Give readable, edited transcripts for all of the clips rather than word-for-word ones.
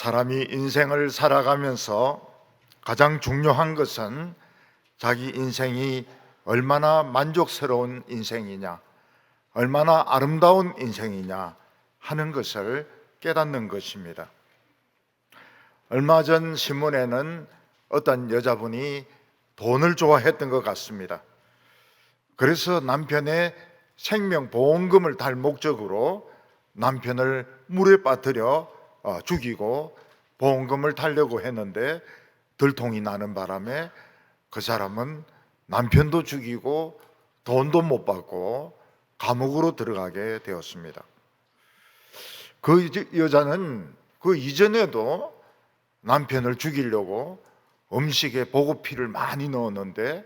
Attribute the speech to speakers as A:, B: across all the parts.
A: 사람이 인생을 살아가면서 가장 중요한 것은 자기 인생이 얼마나 만족스러운 인생이냐, 얼마나 아름다운 인생이냐 하는 것을 깨닫는 것입니다. 얼마 전 신문에는 어떤 여자분이 돈을 좋아했던 것 같습니다. 그래서 남편의 생명보험금을 탈 목적으로 남편을 물에 빠뜨려 죽이고 보험금을 타려고 했는데 들통이 나는 바람에 그 사람은 남편도 죽이고 돈도 못 받고 감옥으로 들어가게 되었습니다. 그 여자는 그 이전에도 남편을 죽이려고 음식에 보고피를 많이 넣었는데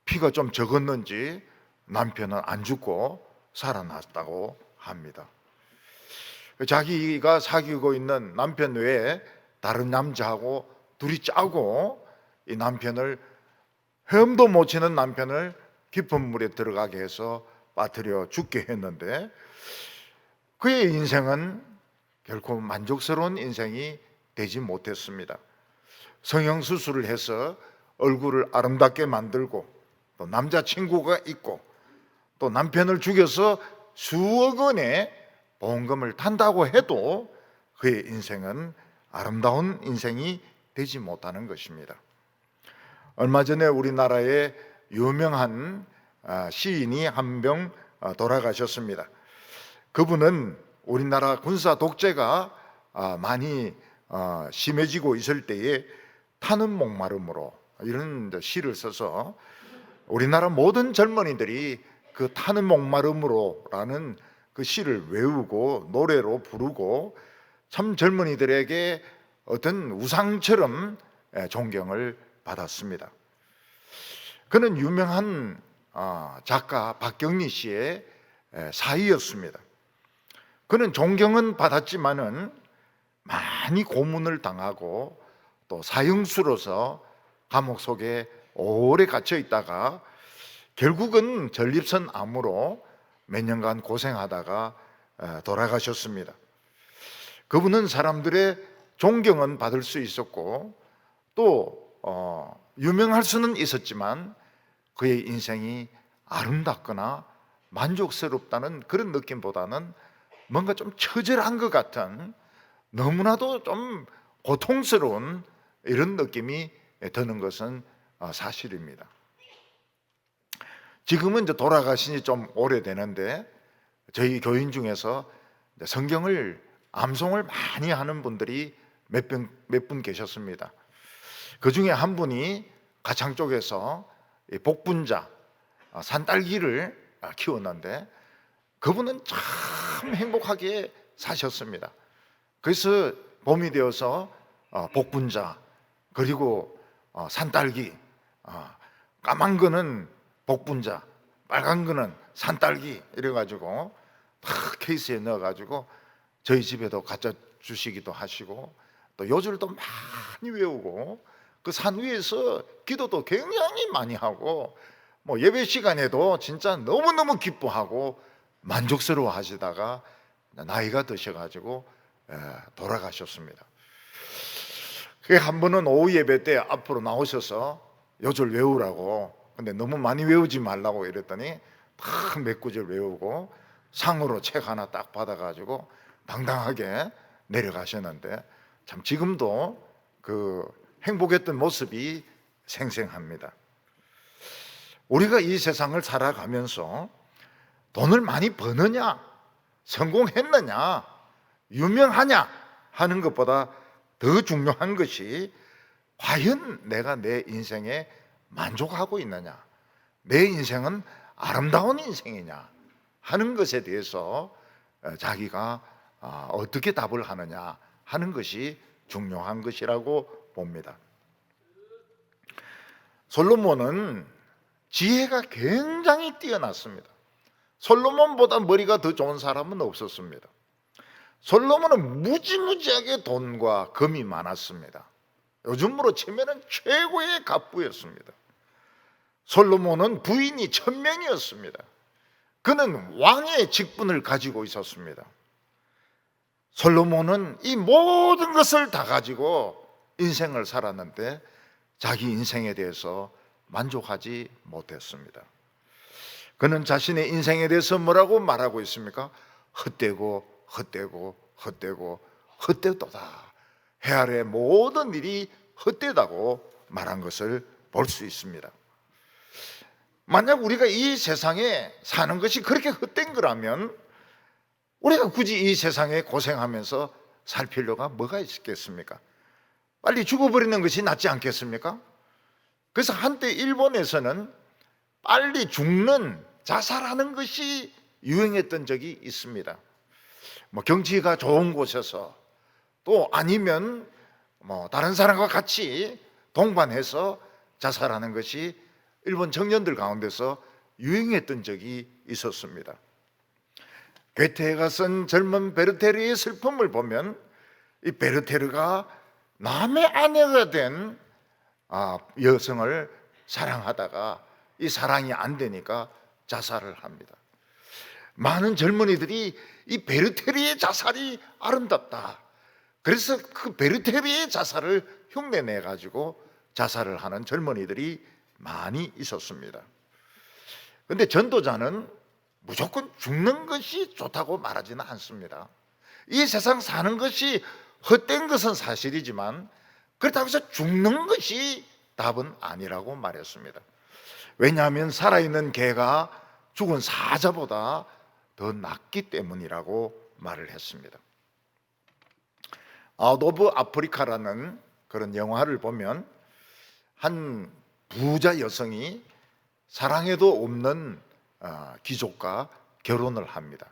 A: 피가 좀 적었는지 남편은 안 죽고 살아났다고 합니다. 자기가 사귀고 있는 남편 외에 다른 남자하고 둘이 짜고 이 남편을, 헤엄도 못 치는 남편을 깊은 물에 들어가게 해서 빠뜨려 죽게 했는데 그의 인생은 결코 만족스러운 인생이 되지 못했습니다. 성형수술을 해서 얼굴을 아름답게 만들고 또 남자친구가 있고 또 남편을 죽여서 수억 원의 보험금을 탄다고 해도 그의 인생은 아름다운 인생이 되지 못하는 것입니다. 얼마 전에 우리나라의 유명한 시인이 한 명 돌아가셨습니다. 그분은 우리나라 군사 독재가 많이 심해지고 있을 때에 타는 목마름으로 이런 시를 써서 우리나라 모든 젊은이들이 그 타는 목마름으로라는 그 시를 외우고 노래로 부르고 참 젊은이들에게 어떤 우상처럼 존경을 받았습니다. 그는 유명한 작가 박경리 씨의 사위였습니다. 그는 존경은 받았지만은 많이 고문을 당하고 또 사형수로서 감옥 속에 오래 갇혀 있다가 결국은 전립선 암으로 몇 년간 고생하다가 돌아가셨습니다. 그분은 사람들의 존경은 받을 수 있었고 또 유명할 수는 있었지만 그의 인생이 아름답거나 만족스럽다는 그런 느낌보다는 뭔가 좀 처절한 것 같은, 너무나도 좀 고통스러운 이런 느낌이 드는 것은 사실입니다. 지금은 이제 돌아가신 지 좀 오래되는데 저희 교인 중에서 성경을 암송을 많이 하는 분들이 몇 분 계셨습니다. 그 중에 한 분이 가창 쪽에서 복분자, 산딸기를 키웠는데 그분은 참 행복하게 사셨습니다. 그래서 봄이 되어서 복분자, 그리고 산딸기, 까만 거는 복분자, 빨간 거는 산딸기 이래가지고 다 케이스에 넣어가지고 저희 집에도 갖다 주시기도 하시고 또 요절도 많이 외우고 그 산 위에서 기도도 굉장히 많이 하고 뭐 예배 시간에도 진짜 너무너무 기뻐하고 만족스러워 하시다가 나이가 드셔가지고 돌아가셨습니다. 한 번은 오후 예배 때 앞으로 나오셔서 요절 외우라고, 근데 너무 많이 외우지 말라고 이랬더니 딱 몇 구절 외우고 상으로 책 하나 딱 받아가지고 당당하게 내려가셨는데 참 지금도 그 행복했던 모습이 생생합니다. 우리가 이 세상을 살아가면서 돈을 많이 버느냐, 성공했느냐, 유명하냐 하는 것보다 더 중요한 것이 과연 내가 내 인생에 만족하고 있느냐, 내 인생은 아름다운 인생이냐 하는 것에 대해서 자기가 어떻게 답을 하느냐 하는 것이 중요한 것이라고 봅니다. 솔로몬은 지혜가 굉장히 뛰어났습니다. 솔로몬보다 머리가 더 좋은 사람은 없었습니다. 솔로몬은 무지무지하게 돈과 금이 많았습니다. 요즘으로 치면 최고의 갑부였습니다. 솔로몬은 부인이 1000명이었습니다. 그는 왕의 직분을 가지고 있었습니다. 솔로몬은 이 모든 것을 다 가지고 인생을 살았는데 자기 인생에 대해서 만족하지 못했습니다. 그는 자신의 인생에 대해서 뭐라고 말하고 있습니까? 헛되고 헛되고 헛되고 헛되도다. 해 아래 모든 일이 헛되다고 말한 것을 볼 수 있습니다. 만약 우리가 이 세상에 사는 것이 그렇게 헛된 거라면 우리가 굳이 이 세상에 고생하면서 살 필요가 뭐가 있겠습니까? 빨리 죽어버리는 것이 낫지 않겠습니까? 그래서 한때 일본에서는 빨리 죽는 자살하는 것이 유행했던 적이 있습니다. 뭐 경치가 좋은 곳에서 또 아니면 뭐 다른 사람과 같이 동반해서 자살하는 것이 일본 청년들 가운데서 유행했던 적이 있었습니다. 괴테가 쓴 젊은 베르테르의 슬픔을 보면 이 베르테르가 남의 아내가 된 여성을 사랑하다가 이 사랑이 안 되니까 자살을 합니다. 많은 젊은이들이 이 베르테르의 자살이 아름답다. 그래서 그 베르테르의 자살을 흉내내 가지고 자살을 하는 젊은이들이 많이 있었습니다. 그런데 전도자는 무조건 죽는 것이 좋다고 말하지는 않습니다. 이 세상 사는 것이 헛된 것은 사실이지만 그렇다고 해서 죽는 것이 답은 아니라고 말했습니다. 왜냐하면 살아있는 개가 죽은 사자보다 더 낫기 때문이라고 말을 했습니다. 아웃 오브 아프리카라는 그런 영화를 보면 한 부자 여성이 사랑에도 없는 귀족과 결혼을 합니다.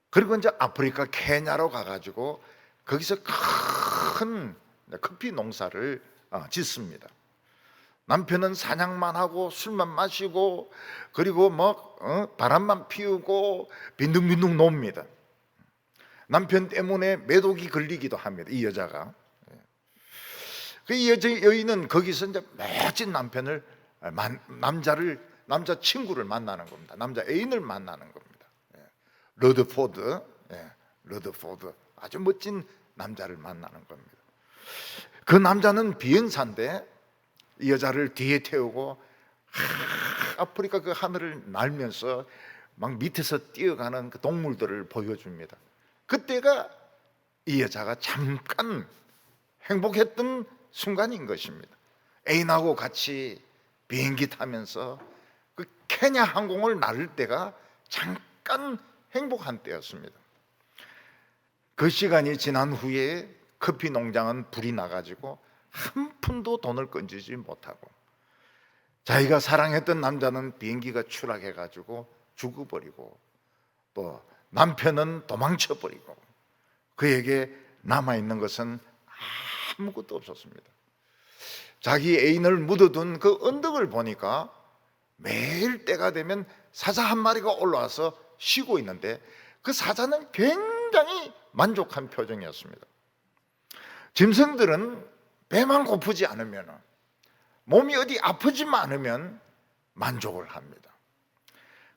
A: 그리고 이제 아프리카 케냐로 가가지고 거기서 큰 커피 농사를 짓습니다. 남편은 사냥만 하고 술만 마시고 그리고 바람만 피우고 빈둥빈둥 놉니다. 남편 때문에 매독이 걸리기도 합니다. 이 여자가. 그 여인은 거기서 이제 멋진 남편을 남자 친구를 만나는 겁니다. 남자 애인을 만나는 겁니다. 러드포드, 러드포드 아주 멋진 남자를 만나는 겁니다. 그 남자는 비행사인데 이 여자를 뒤에 태우고 아프리카 그 하늘을 날면서 막 밑에서 뛰어가는 그 동물들을 보여줍니다. 그때가 이 여자가 잠깐 행복했던 순간인 것입니다. 애인하고 같이 비행기 타면서 그 케냐 항공을 나를 때가 잠깐 행복한 때였습니다. 그 시간이 지난 후에 커피 농장은 불이 나가지고 한 푼도 돈을 건지지 못하고 자기가 사랑했던 남자는 비행기가 추락해가지고 죽어버리고 또 남편은 도망쳐버리고 그에게 남아있는 것은 아무것도 없었습니다. 자기 애인을 묻어둔 그 언덕을 보니까 매일 때가 되면 사자 한 마리가 올라와서 쉬고 있는데 그 사자는 굉장히 만족한 표정이었습니다. 짐승들은 배만 고프지 않으면 몸이 어디 아프지만 않으면 만족을 합니다.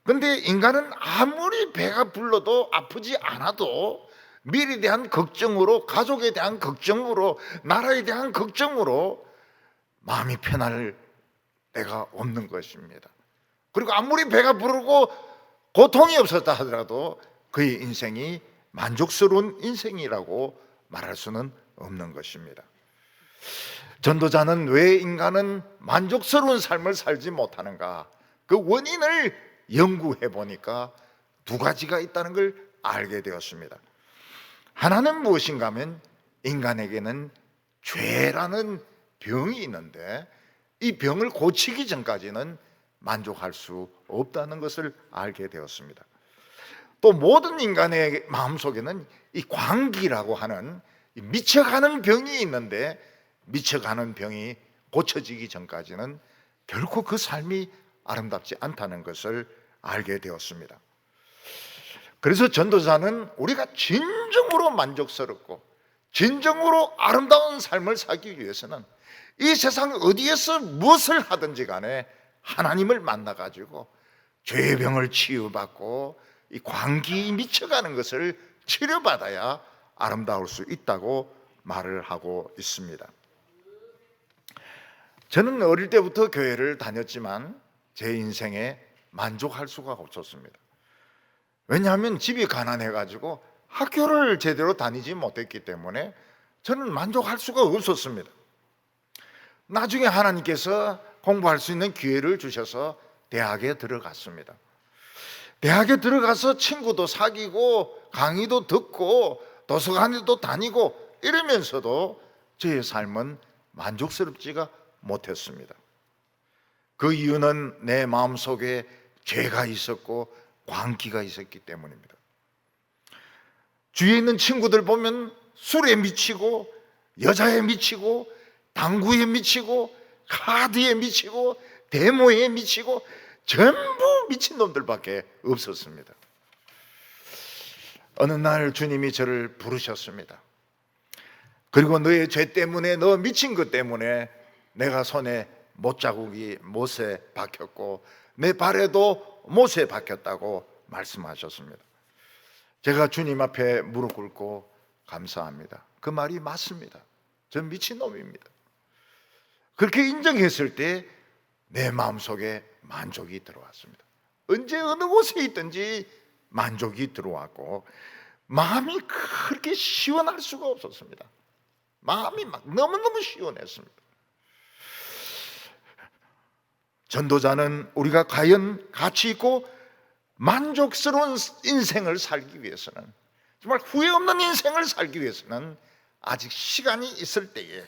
A: 그런데 인간은 아무리 배가 불러도 아프지 않아도 미래에 대한 걱정으로 가족에 대한 걱정으로 나라에 대한 걱정으로 마음이 편할 때가 없는 것입니다. 그리고 아무리 배가 부르고 고통이 없었다 하더라도 그의 인생이 만족스러운 인생이라고 말할 수는 없는 것입니다. 전도자는 왜 인간은 만족스러운 삶을 살지 못하는가? 그 원인을 연구해 보니까 두 가지가 있다는 걸 알게 되었습니다. 하나는 무엇인가 하면 인간에게는 죄라는 병이 있는데 이 병을 고치기 전까지는 만족할 수 없다는 것을 알게 되었습니다. 또 모든 인간의 마음속에는 이 광기라고 하는 미쳐가는 병이 있는데 미쳐가는 병이 고쳐지기 전까지는 결코 그 삶이 아름답지 않다는 것을 알게 되었습니다. 그래서 전도자는 우리가 진정으로 만족스럽고 진정으로 아름다운 삶을 살기 위해서는 이 세상 어디에서 무엇을 하든지 간에 하나님을 만나가지고 죄의 병을 치유받고 이 광기 미쳐가는 것을 치료받아야 아름다울 수 있다고 말을 하고 있습니다. 저는 어릴 때부터 교회를 다녔지만 제 인생에 만족할 수가 없었습니다. 왜냐하면 집이 가난해가지고 학교를 제대로 다니지 못했기 때문에 저는 만족할 수가 없었습니다. 나중에 하나님께서 공부할 수 있는 기회를 주셔서 대학에 들어갔습니다. 대학에 들어가서 친구도 사귀고 강의도 듣고 도서관에도 다니고 이러면서도 저의 삶은 만족스럽지가 못했습니다. 그 이유는 내 마음속에 죄가 있었고 광기가 있었기 때문입니다. 주위에 있는 친구들 보면 술에 미치고 여자에 미치고 당구에 미치고 카드에 미치고 데모에 미치고 전부 미친 놈들밖에 없었습니다. 어느 날 주님이 저를 부르셨습니다. 그리고 너의 죄 때문에, 너 미친 것 때문에 내가 손에 못자국이 못에 박혔고 내 발에도 못에 박혔다고 말씀하셨습니다. 제가 주님 앞에 무릎 꿇고 감사합니다. 그 말이 맞습니다. 전 미친놈입니다. 그렇게 인정했을 때 내 마음속에 만족이 들어왔습니다. 언제 어느 곳에 있든지 만족이 들어왔고 마음이 그렇게 시원할 수가 없었습니다. 마음이 막 너무너무 시원했습니다. 전도자는 우리가 과연 가치 있고 만족스러운 인생을 살기 위해서는, 정말 후회 없는 인생을 살기 위해서는 아직 시간이 있을 때에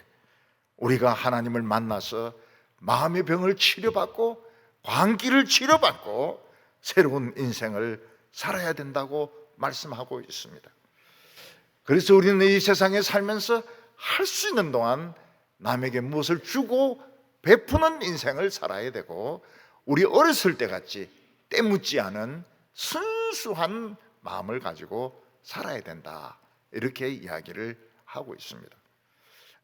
A: 우리가 하나님을 만나서 마음의 병을 치료받고 광기를 치료받고 새로운 인생을 살아야 된다고 말씀하고 있습니다. 그래서 우리는 이 세상에 살면서 할 수 있는 동안 남에게 무엇을 주고 베푸는 인생을 살아야 되고, 우리 어렸을 때 같이 때묻지 않은 순수한 마음을 가지고 살아야 된다, 이렇게 이야기를 하고 있습니다.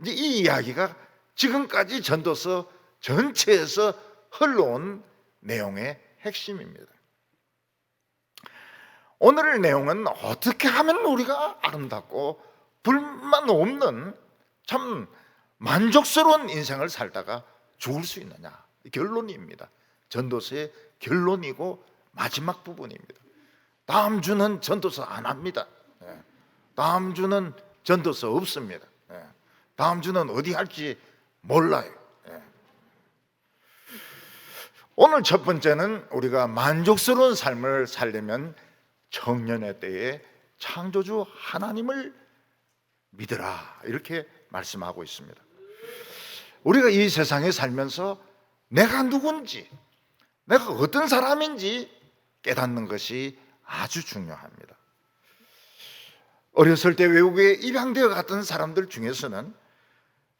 A: 이제 이 이야기가 지금까지 전도서 전체에서 흘러온 내용의 핵심입니다. 오늘의 내용은 어떻게 하면 우리가 아름답고 불만 없는 참 만족스러운 인생을 살다가 죽을 수 있느냐, 결론입니다. 전도서의 결론이고 마지막 부분입니다. 다음 주는 전도서 안 합니다. 다음 주는 전도서 없습니다. 다음 주는 어디 할지 몰라요. 오늘 첫 번째는 우리가 만족스러운 삶을 살려면 청년의 때에 창조주 하나님을 믿으라, 이렇게 말씀하고 있습니다. 우리가 이 세상에 살면서 내가 누군지, 내가 어떤 사람인지 깨닫는 것이 아주 중요합니다. 어렸을 때 외국에 입양되어 갔던 사람들 중에서는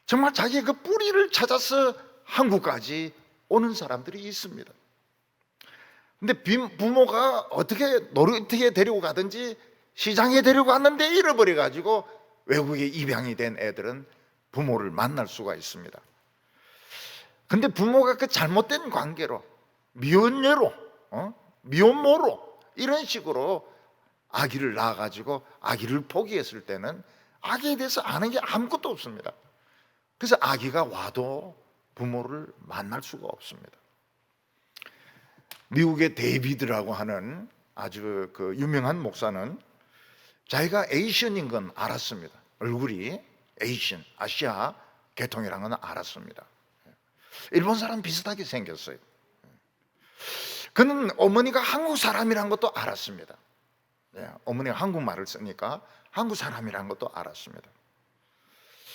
A: 정말 자기의 그 뿌리를 찾아서 한국까지 오는 사람들이 있습니다. 근데 부모가 어떻게 놀이터에 데리고 가든지 시장에 데리고 갔는데 잃어버려 가지고 외국에 입양이 된 애들은 부모를 만날 수가 있습니다. 근데 부모가 그 잘못된 관계로, 미혼녀로, 미혼모로 이런 식으로 아기를 낳아 가지고 아기를 포기했을 때는 아기에 대해서 아는 게 아무것도 없습니다. 그래서 아기가 와도 부모를 만날 수가 없습니다. 미국의 데이비드라고 하는 아주 그 유명한 목사는 자기가 에이션인 건 알았습니다. 얼굴이 에이션, 아시아 계통이라는 건 알았습니다. 일본 사람 비슷하게 생겼어요. 그는 어머니가 한국 사람이라는 것도 알았습니다. 어머니가 한국말을 쓰니까 한국 사람이라는 것도 알았습니다.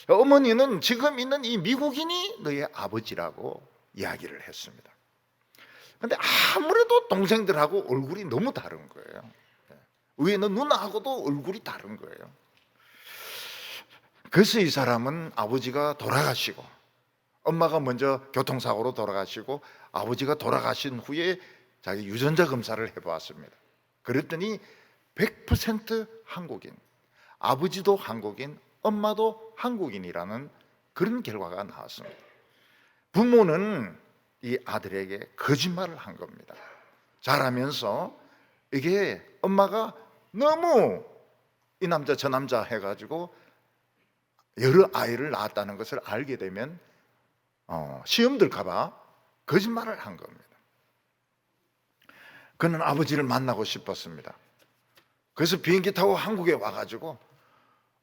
A: 어머니는 지금 있는 이 미국인이 너의 아버지라고 이야기를 했습니다. 그런데 아무래도 동생들하고 얼굴이 너무 다른 거예요. 위에는 누나하고도 얼굴이 다른 거예요. 그래서 이 사람은 아버지가 돌아가시고, 엄마가 먼저 교통사고로 돌아가시고 아버지가 돌아가신 후에 자기 유전자 검사를 해보았습니다. 그랬더니 100% 한국인, 아버지도 한국인, 엄마도 한국인이라는 그런 결과가 나왔습니다. 부모는 이 아들에게 거짓말을 한 겁니다. 자라면서 이게 엄마가 너무 이 남자 저 남자 해가지고 여러 아이를 낳았다는 것을 알게 되면 시험 들까봐 거짓말을 한 겁니다. 그는 아버지를 만나고 싶었습니다. 그래서 비행기 타고 한국에 와가지고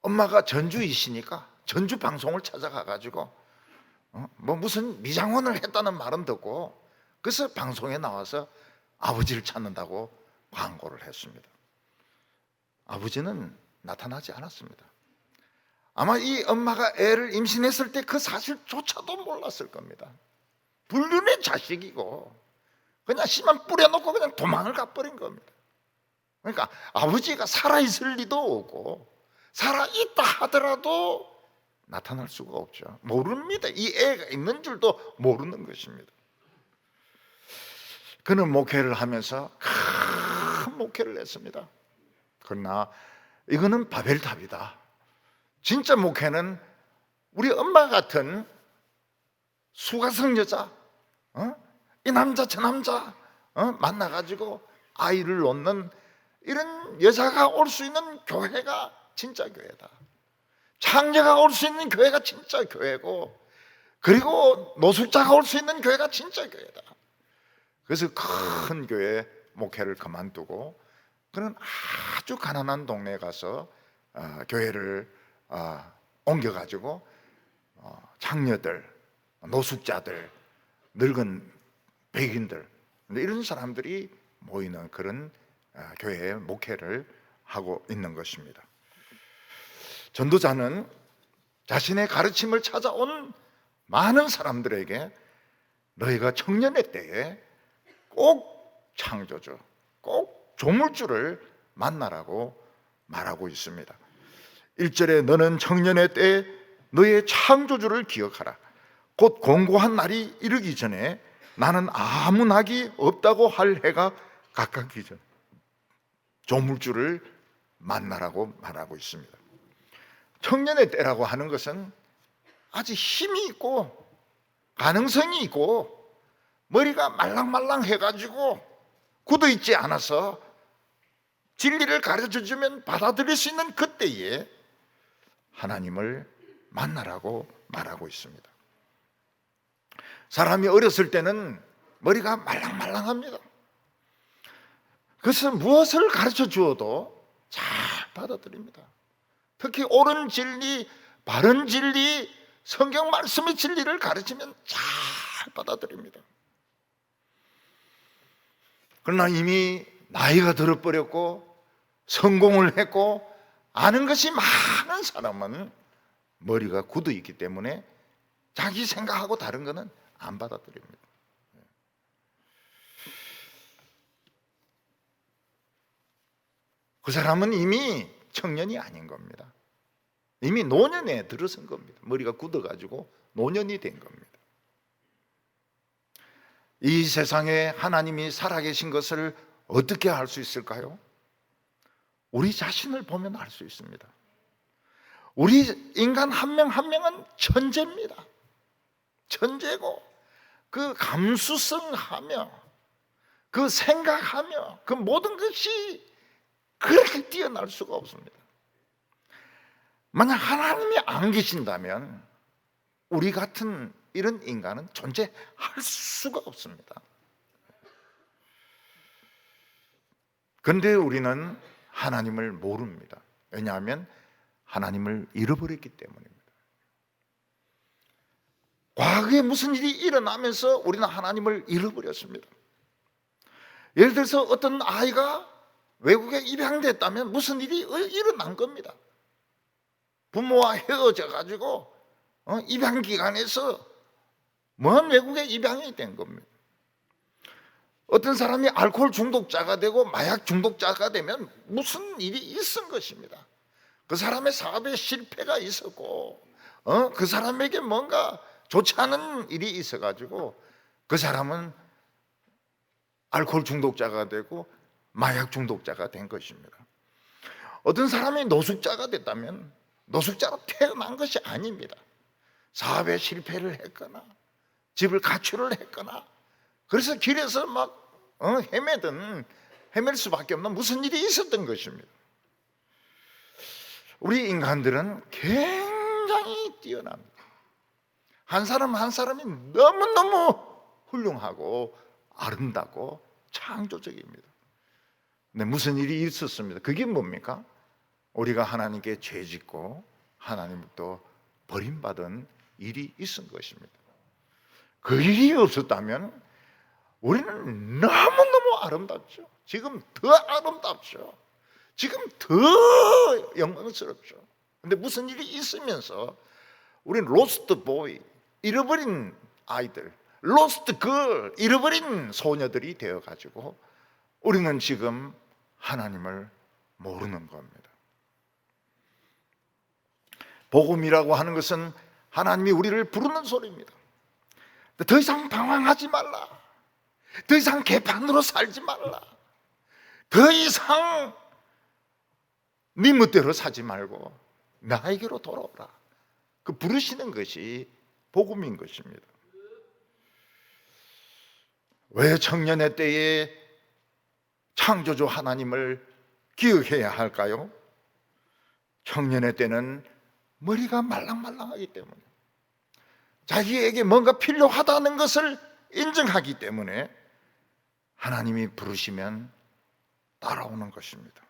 A: 엄마가 전주이시니까 전주 방송을 찾아가가지고 뭐 무슨 미장원을 했다는 말은 듣고, 그래서 방송에 나와서 아버지를 찾는다고 광고를 했습니다. 아버지는 나타나지 않았습니다. 아마 이 엄마가 애를 임신했을 때 그 사실조차도 몰랐을 겁니다. 불륜의 자식이고 그냥 씨만 뿌려놓고 그냥 도망을 가버린 겁니다. 그러니까 아버지가 살아있을 리도 없고 살아있다 하더라도 나타날 수가 없죠. 모릅니다. 이 애가 있는 줄도 모르는 것입니다. 그는 목회를 하면서 큰 목회를 했습니다. 그러나 이거는 바벨탑이다. 진짜 목회는 우리 엄마 같은 수가성 여자, 이 남자 저 남자 만나가지고 아이를 놓는 이런 여자가 올 수 있는 교회가 진짜 교회다. 창녀가 올 수 있는 교회가 진짜 교회고, 그리고 노숙자가 올 수 있는 교회가 진짜 교회다. 그래서 큰 교회 목회를 그만두고 그는 아주 가난한 동네에 가서 교회를 옮겨가지고 창녀들, 노숙자들, 늙은 백인들, 이런 사람들이 모이는 그런 교회의 목회를 하고 있는 것입니다. 전도자는 자신의 가르침을 찾아온 많은 사람들에게 너희가 청년의 때에 꼭 창조주, 꼭 조물주를 만나라고 말하고 있습니다. 1절에 너는 청년의 때에 너의 창조주를 기억하라. 곧 공고한 날이 이르기 전에 나는 아무 낙이 없다고 할 해가 가깝기 전 조물주를 만나라고 말하고 있습니다. 청년의 때라고 하는 것은 아주 힘이 있고 가능성이 있고 머리가 말랑말랑 해가지고 굳어있지 않아서 진리를 가르쳐주면 받아들일 수 있는 그때에 하나님을 만나라고 말하고 있습니다. 사람이 어렸을 때는 머리가 말랑말랑합니다. 그래서 무엇을 가르쳐 주어도 잘 받아들입니다. 특히 옳은 진리, 바른 진리, 성경 말씀의 진리를 가르치면 잘 받아들입니다. 그러나 이미 나이가 들어버렸고 성공을 했고 아는 것이 많은 사람은 머리가 굳어 있기 때문에 자기 생각하고 다른 것은 안 받아들입니다. 그 사람은 이미 청년이 아닌 겁니다. 이미 노년에 들어선 겁니다. 머리가 굳어가지고 노년이 된 겁니다. 이 세상에 하나님이 살아계신 것을 어떻게 알 수 있을까요? 우리 자신을 보면 알 수 있습니다. 우리 인간 한 명 한 명은 천재입니다. 천재고 그 감수성하며 그 생각하며 그 모든 것이 그렇게 뛰어날 수가 없습니다. 만약 하나님이 안 계신다면 우리 같은 이런 인간은 존재할 수가 없습니다. 그런데 우리는 하나님을 모릅니다. 왜냐하면 하나님을 잃어버렸기 때문입니다. 과거에 무슨 일이 일어나면서 우리는 하나님을 잃어버렸습니다. 예를 들어서 어떤 아이가 외국에 입양됐다면 무슨 일이 일어난 겁니다. 부모와 헤어져 가지고 입양기관에서 먼 외국에 입양이 된 겁니다. 어떤 사람이 알코올 중독자가 되고 마약 중독자가 되면 무슨 일이 있은 것입니다. 그 사람의 사업에 실패가 있었고 그 사람에게 뭔가 좋지 않은 일이 있어가지고 그 사람은 알코올 중독자가 되고 마약 중독자가 된 것입니다. 어떤 사람이 노숙자가 됐다면 노숙자로 태어난 것이 아닙니다. 사업에 실패를 했거나 집을 가출을 했거나 그래서 길에서 막 헤맬 수밖에 없는 무슨 일이 있었던 것입니다. 우리 인간들은 굉장히 뛰어납니다. 한 사람 한 사람이 너무너무 훌륭하고 아름답고 창조적입니다. 근데 무슨 일이 있었습니다. 그게 뭡니까? 우리가 하나님께 죄짓고 하나님부터 버림받은 일이 있은 것입니다. 그 일이 없었다면 우리는 너무너무 아름답죠. 지금 더 아름답죠. 지금 더 영광스럽죠. 근데 무슨 일이 있으면서 우리는 로스트 보이, 잃어버린 아이들, 로스트 걸, 잃어버린 소녀들이 되어가지고 우리는 지금 하나님을 모르는 겁니다. 복음이라고 하는 것은 하나님이 우리를 부르는 소리입니다. 더 이상 방황하지 말라. 더 이상 개판으로 살지 말라. 더 이상 네 멋대로 사지 말고 나에게로 돌아오라. 그 부르시는 것이 복음인 것입니다. 왜 청년의 때에 창조주 하나님을 기억해야 할까요? 청년의 때는 머리가 말랑말랑하기 때문에, 자기에게 뭔가 필요하다는 것을 인정하기 때문에 하나님이 부르시면 따라오는 것입니다.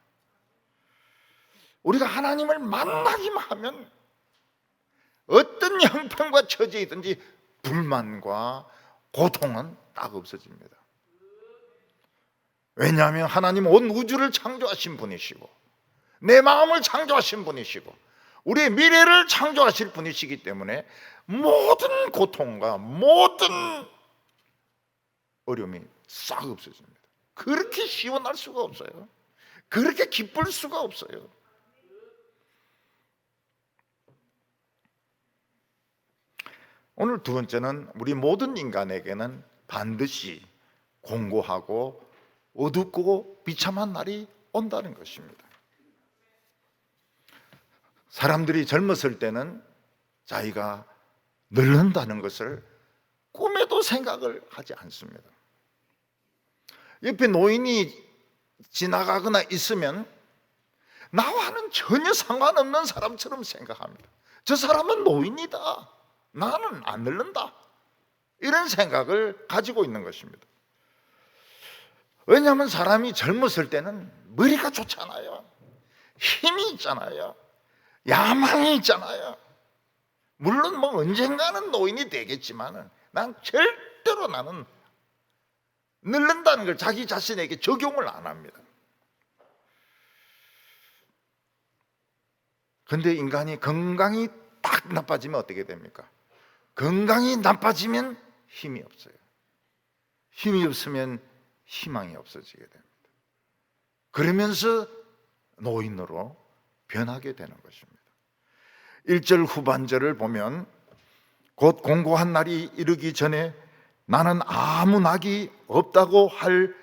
A: 우리가 하나님을 만나기만 하면 어떤 형편과 처지이든지 불만과 고통은 딱 없어집니다. 왜냐하면 하나님은 온 우주를 창조하신 분이시고 내 마음을 창조하신 분이시고 우리의 미래를 창조하실 분이시기 때문에 모든 고통과 모든 어려움이 싹 없어집니다. 그렇게 시원할 수가 없어요. 그렇게 기쁠 수가 없어요. 오늘 두 번째는 우리 모든 인간에게는 반드시 공고하고 어둡고 비참한 날이 온다는 것입니다. 사람들이 젊었을 때는 자기가 늙는다는 것을 꿈에도 생각을 하지 않습니다. 옆에 노인이 지나가거나 있으면 나와는 전혀 상관없는 사람처럼 생각합니다. 저 사람은 노인이다. 나는 안 늙는다. 이런 생각을 가지고 있는 것입니다. 왜냐하면 사람이 젊었을 때는 머리가 좋잖아요. 힘이 있잖아요. 야망이 있잖아요. 물론 뭐 언젠가는 노인이 되겠지만 난 절대로 나는 늙는다는 걸 자기 자신에게 적용을 안 합니다. 그런데 인간이 건강이 딱 나빠지면 어떻게 됩니까? 건강이 나빠지면 힘이 없어요. 힘이 없으면 희망이 없어지게 됩니다. 그러면서 노인으로 변하게 되는 것입니다. 1절 후반절을 보면 곧 공고한 날이 이르기 전에 나는 아무 낙이 없다고 할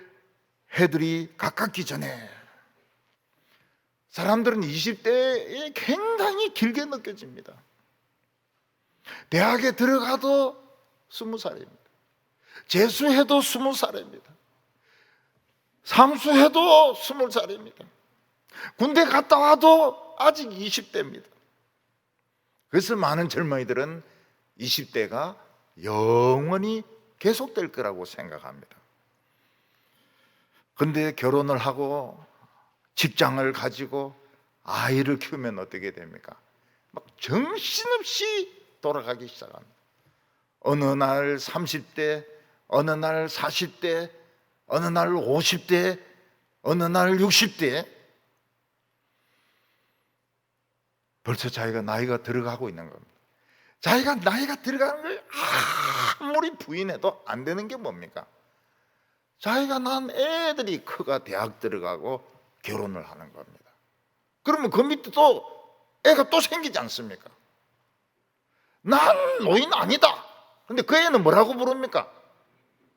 A: 해들이 가깝기 전에, 사람들은 20대에 굉장히 길게 느껴집니다. 대학에 들어가도 20살입니다. 재수해도 20살입니다. 상수해도 20살입니다. 군대 갔다 와도 아직 20대입니다. 그래서 많은 젊은이들은 20대가 영원히 계속될 거라고 생각합니다. 그런데 결혼을 하고 직장을 가지고 아이를 키우면 어떻게 됩니까? 막 정신없이 돌아가기 시작합니다. 어느 날 30대, 어느 날 40대, 어느 날 50대, 어느 날 60대, 벌써 자기가 나이가 들어가고 있는 겁니다. 자기가 나이가 들어가는 걸 아무리 부인해도 안 되는 게 뭡니까? 자기가 낳은 애들이 커가 대학 들어가고 결혼을 하는 겁니다. 그러면 그 밑에 또 애가 또 생기지 않습니까? 난 노인 아니다. 근데 그 애는 뭐라고 부릅니까?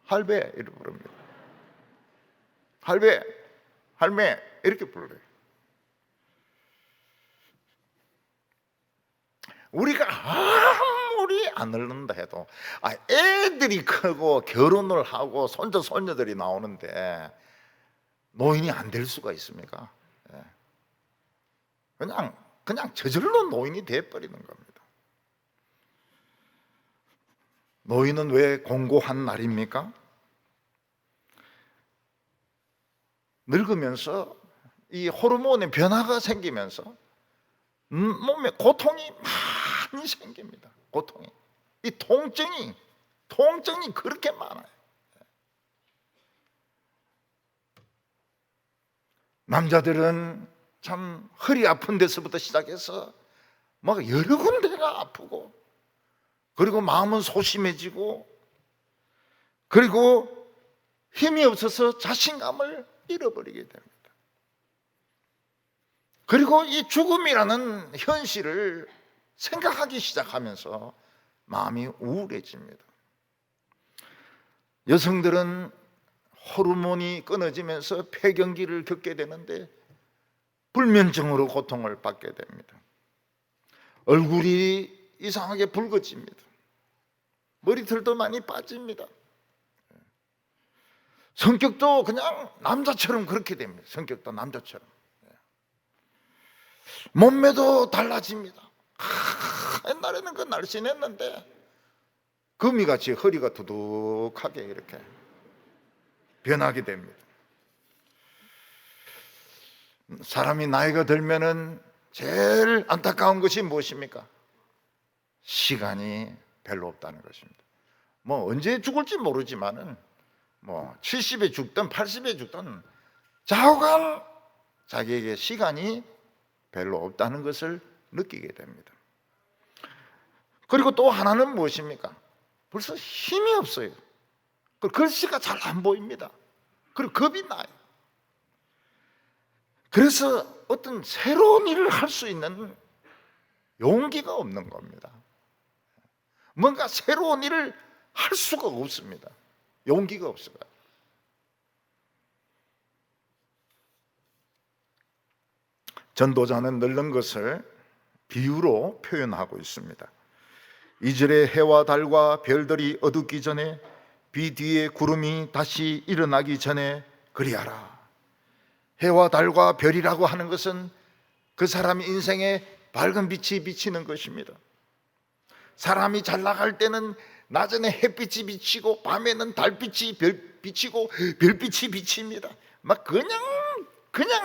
A: 할배 이렇게 부릅니다. 할배, 할매 이렇게 불러요. 우리가 아무리 안 늙는다 해도 애들이 크고 결혼을 하고 손자 손녀들이 나오는데 노인이 안 될 수가 있습니까? 그냥 그냥 저절로 노인이 돼버리는 겁니다. 노인은 왜 공고한 날입니까? 늙으면서 이 호르몬의 변화가 생기면서 몸에 고통이 많이 생깁니다. 고통이. 이 통증이 그렇게 많아요. 남자들은 참 허리 아픈 데서부터 시작해서 막 여러 군데가 아프고, 그리고 마음은 소심해지고, 그리고 힘이 없어서 자신감을 잃어버리게 됩니다. 그리고 이 죽음이라는 현실을 생각하기 시작하면서 마음이 우울해집니다. 여성들은 호르몬이 끊어지면서 폐경기를 겪게 되는데 불면증으로 고통을 받게 됩니다. 얼굴이 이상하게 붉어집니다. 머리털도 많이 빠집니다. 성격도 그냥 남자처럼 그렇게 됩니다. 성격도 남자처럼. 몸매도 달라집니다. 옛날에는 그 날씬했는데 거미같이 허리가 두둑하게 이렇게 변하게 됩니다. 사람이 나이가 들면은 제일 안타까운 것이 무엇입니까? 시간이 별로 없다는 것입니다. 뭐 언제 죽을지 모르지만은 뭐 70에 죽든 80에 죽든 좌우간 자기에게 시간이 별로 없다는 것을 느끼게 됩니다. 그리고 또 하나는 무엇입니까? 벌써 힘이 없어요. 글씨가 잘 안 보입니다. 그리고 겁이 나요. 그래서 어떤 새로운 일을 할 수 있는 용기가 없는 겁니다. 뭔가 새로운 일을 할 수가 없습니다. 용기가 없어요. 전도자는 늙는 것을 비유로 표현하고 있습니다. 2절에 해와 달과 별들이 어둡기 전에 비 뒤에 구름이 다시 일어나기 전에 그리하라. 해와 달과 별이라고 하는 것은 그 사람 인생에 밝은 빛이 비치는 것입니다. 사람이 잘 나갈 때는 낮에는 햇빛이 비치고 밤에는 달빛이 비치고 별빛이 비칩니다. 막 그냥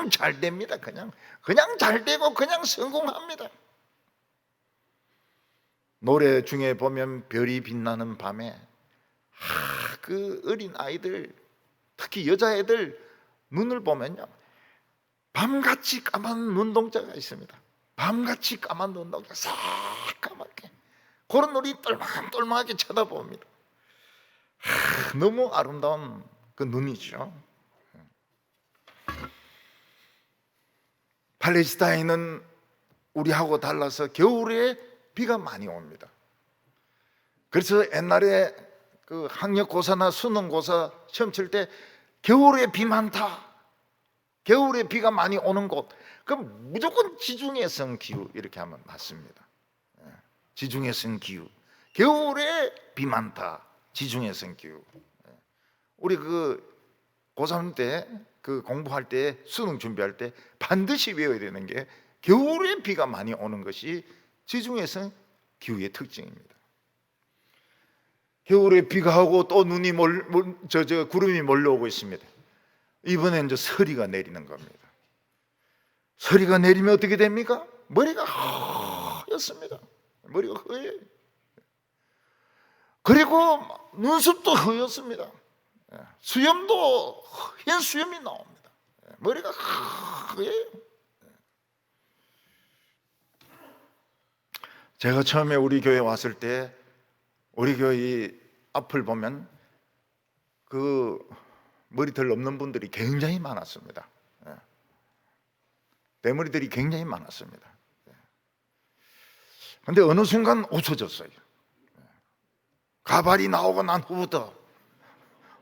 A: 잘 됩니다. 그냥 잘 되고 그냥 성공합니다. 노래 중에 보면 별이 빛나는 밤에 그 어린 아이들, 특히 여자애들 눈을 보면요, 밤같이 까만 눈동자가 있습니다. 밤같이 까만 눈동자, 새까맣게 그런 우리 똘망똘망하게 쳐다봅니다. 너무 아름다운 그 눈이죠. 팔레스타인은 우리하고 달라서 겨울에 비가 많이 옵니다. 그래서 옛날에 그 학력고사나 수능고사 시험 칠 때 겨울에 비 많다, 겨울에 비가 많이 오는 곳, 그럼 무조건 지중해성 기후 이렇게 하면 맞습니다. 지중해성 기후, 겨울에 비 많다, 지중해성 기후. 우리 그 고3 때 그 공부할 때, 수능 준비할 때 반드시 외워야 되는 게 겨울에 비가 많이 오는 것이 지중해성 기후의 특징입니다. 겨울에 비가 오고 또 눈이 구름이 몰려오고 있습니다. 이번엔 이제 서리가 내리는 겁니다. 서리가 내리면 어떻게 됩니까? 머리가 허였습니다. 머리가 허예요. 그리고 눈썹도 허였습니다. 수염도 흰 수염이 나옵니다. 머리가 허예요. 제가 처음에 우리 교회 왔을 때 우리 교회 앞을 보면 그 머리털 없는 분들이 굉장히 많았습니다. 대머리들이 굉장히 많았습니다. 그런데 어느 순간 없어졌어요. 가발이 나오고 난 후부터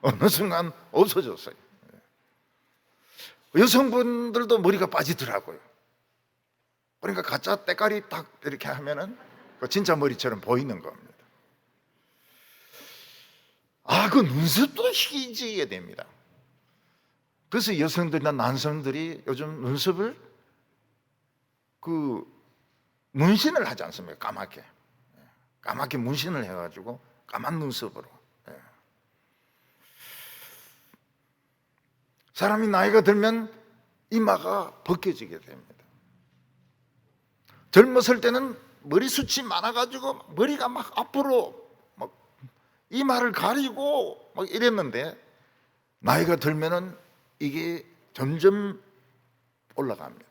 A: 어느 순간 없어졌어요. 여성분들도 머리가 빠지더라고요. 그러니까 가짜 때깔이 딱 이렇게 하면은 진짜 머리처럼 보이는 겁니다. 그 눈썹도 희지게 됩니다. 그래서 여성들이나 남성들이 요즘 눈썹을 문신을 하지 않습니까? 까맣게 문신을 해가지고 까만 눈썹으로. 사람이 나이가 들면 이마가 벗겨지게 됩니다. 젊었을 때는 머리숱이 많아가지고 머리가 막 앞으로 막 이마를 가리고 막 이랬는데, 나이가 들면은 이게 점점 올라갑니다.